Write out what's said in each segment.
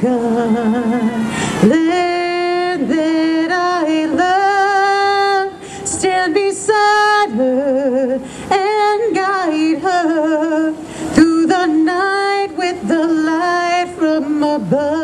America, land that I love, stand beside her and guide her through the night with the light from above.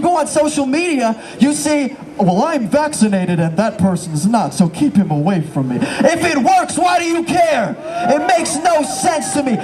On social media, you see, well, I'm vaccinated and that person's not, so keep him away from me. If it works, why do you care? It makes no sense to me.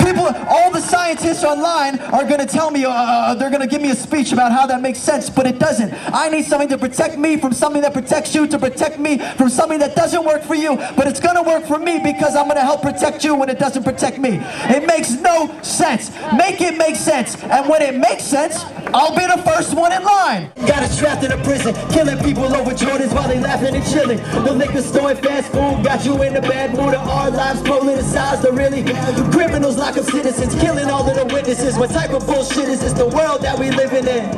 People, all the scientists online are going to tell me, they're going to give me a speech about how that makes sense, but it doesn't. I need something to protect me from something that protects you, to protect me from something that doesn't work for you, but it's going to work for me because I'm going to help protect you when it doesn't protect me. It makes no sense. Make it make sense, and when it makes sense, I'll be the first one in line. Got us trapped in a prison, killing people over Jordans while they laughing and chilling. The liquor store and fast food got you in a bad mood. Our lives politicized, the really criminals lock up citizens, killing all of the witnesses. What type of bullshit is this? The world that we living in.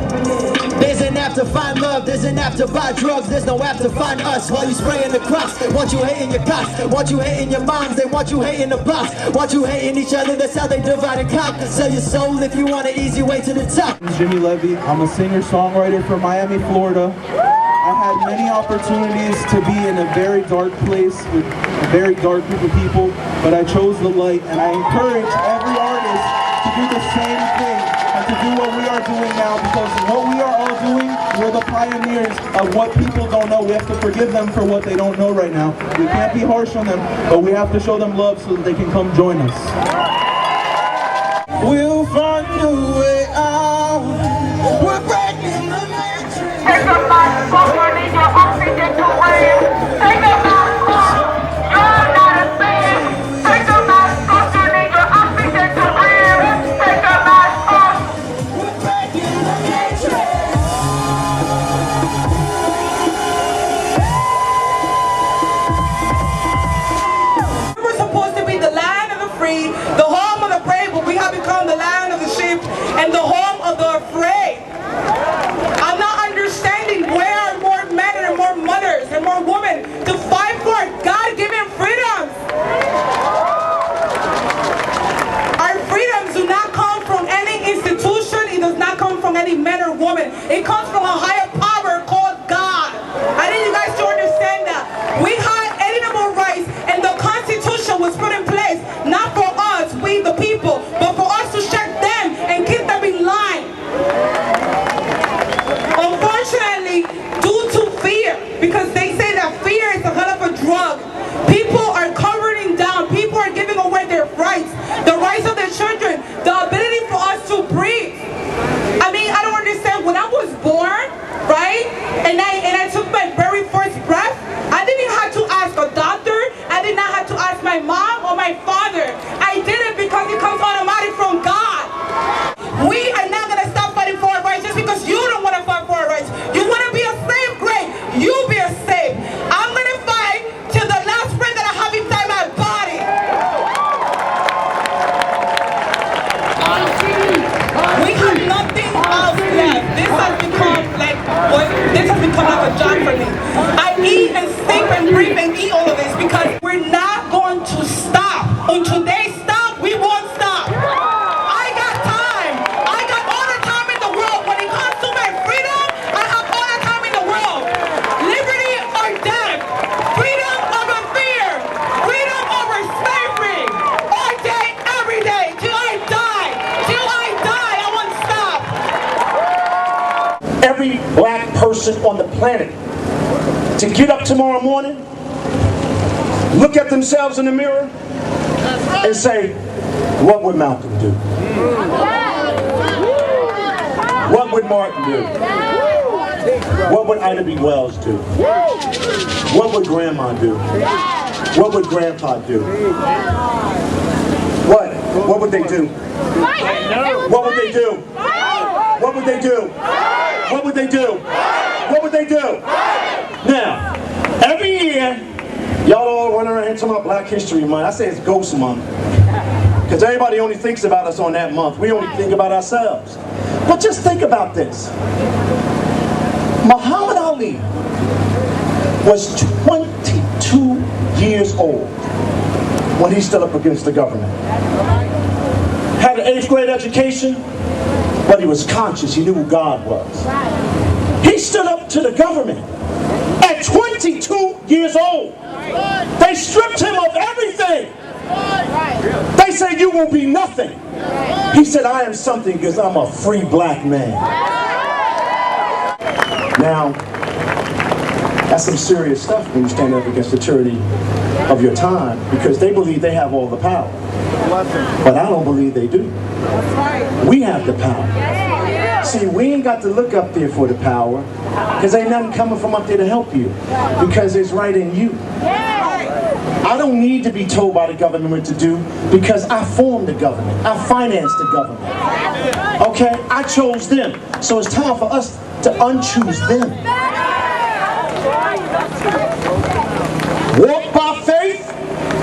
There's an app to find love, there's an app to buy drugs, there's no app to find us. While you spraying the crops, they want you hating your cops, want you hating your moms, they want you hating the blocks, want you hating each other. That's how they divide and conquer. Sell your soul if you want an easy way to the top. Jimmy Levy. I'm a singer-songwriter from Miami, Florida. I had many opportunities to be in a very dark place with a very dark group of people, but I chose the light, and I encourage every artist to do the same thing and to do what we are doing now, because what we are all doing, we're the pioneers of what people don't know. We have to forgive them for what they don't know right now. We can't be harsh on them, but we have to show them love so that they can come join us. We'll find a way out. We're breaking the matrix. Take a mask off, you need your oxygen to breathe. Take a mask off, you're not a thing. Take a mask off, you need your oxygen to breathe. Take a mask off. We're breaking the matrix. We were supposed to be the land of the free, the home of the brave, but we have become the land of the sheep and the home of the afraid. I'm not understanding where are more men and more mothers and more women to fight for God-given freedoms. Our freedoms do not come from any institution. It does not come from any man or woman. It comes from a higher power called God. I need you guys to understand that. We had alienable rights and the Constitution was put in place not for us, we the people, but for us to check them and keep them in line. Unfortunately, due to fear, because they say that fear is a hell of a drug, people are covering down, people are giving away their rights, the rights of their children, the ability for us to breathe. I mean, I don't understand. When I was born, right, and I took my very first breath, I didn't have to ask a doctor, I did not have to ask my mom or my father. I did it because it comes automatic from God. We are not going to stop fighting for our rights just because you don't want to fight for our rights. You want to be a slave? Great. You be a slave. I'm going to fight till the last breath that I have inside my body. We have nothing else left. This has become like a job for me. I eat and sleep and breathe and eat all of this because we're not going to stop. Until they stop, we won't stop. I got time. I got all the time in the world. When it comes to my freedom, I have all the time in the world. Liberty or death. Freedom over fear. Freedom over slavery. All day, every day, till I die. Till I die, I won't stop. Every black person on the planet to get up tomorrow morning, look at themselves in the mirror, and say, what would Malcolm do? What would Martin do? What would Ida B. Wells do? What would Grandma do? What would Grandpa do? What? What would they do? What would they do? What would they do? What would they do? What would they do? Now, every year, y'all all run around here talking about Black History Month. I say it's Ghost Month. Because everybody only thinks about us on that month. We only think about ourselves. But just think about this. Muhammad Ali was 22 years old when he stood up against the government. Had an 8th grade education, but he was conscious. He knew who God was. He stood up to the government at 22 years old. They stripped him of everything. They said, you will be nothing. He said, I am something because I'm a free black man. Now, that's some serious stuff when you stand up against the tyranny of your time, because they believe they have all the power. But I don't believe they do. We have the power. See, we ain't got to look up there for the power, because ain't nothing coming from up there to help you, because it's right in you. I don't need to be told by the government what to do, because I formed the government. I financed the government. Okay? I chose them. So it's time for us to unchoose them. Walk by faith,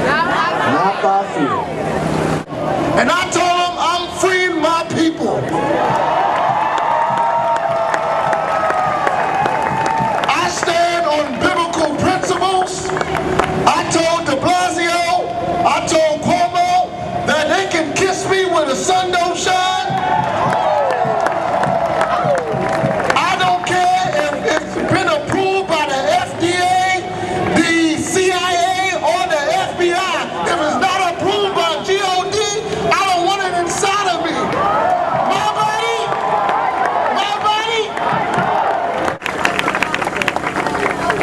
not by fear. And I told them I'm freeing my people. I stand on biblical principles. I told de Blasio, I told Cuomo that they can kiss me when the sun don't shine. I don't care if it's been approved by the FDA, the CIA, or the FBI. If it's not approved by GOD, I don't want it inside of me. My body.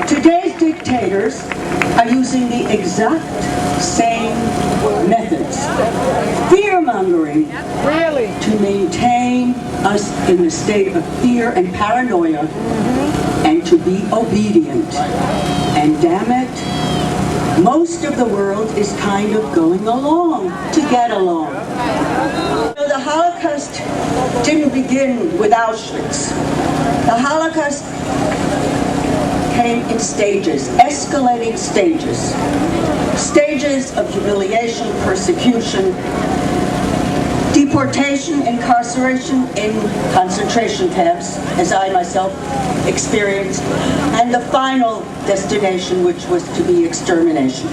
Today's dictators are using the exact same methods. Fear-mongering to maintain us in a state of fear and paranoia and to be obedient. And damn it, most of the world is kind of going along to get along. The Holocaust didn't begin with Auschwitz. The Holocaust came in stages, escalating stages. Stages of humiliation, persecution, deportation, incarceration in concentration camps, as I myself experienced, and the final destination, which was to be extermination.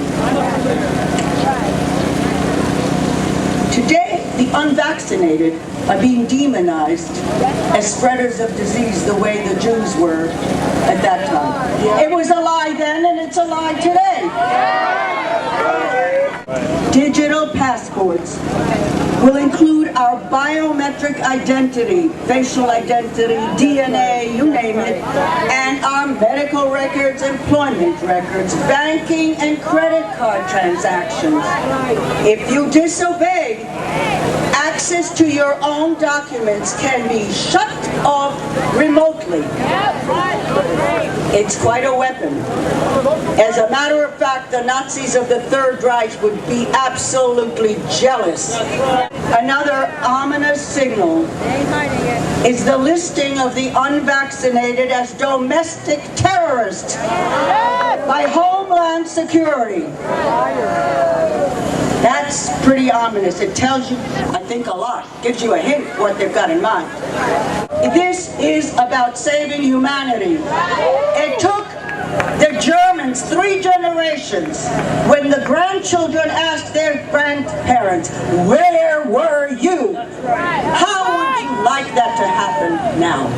Today, the unvaccinated are being demonized as spreaders of disease the way the Jews were at that time. It was a lie then, and it's a lie today. Digital passports will include our biometric identity, facial identity, DNA, you name it, and our medical records, employment records, banking and credit card transactions. If you disobey, access to your own documents can be shut off remotely. It's quite a weapon. As a matter of fact, the Nazis of the Third Reich would be absolutely jealous. Another ominous signal is the listing of the unvaccinated as domestic terrorists by Homeland Security. That's pretty ominous. It tells you, I think, a lot. Gives you a hint what they've got in mind. This is about saving humanity. It took the Germans 3 generations when the grandchildren asked their grandparents, where were you? How would you like that to happen now?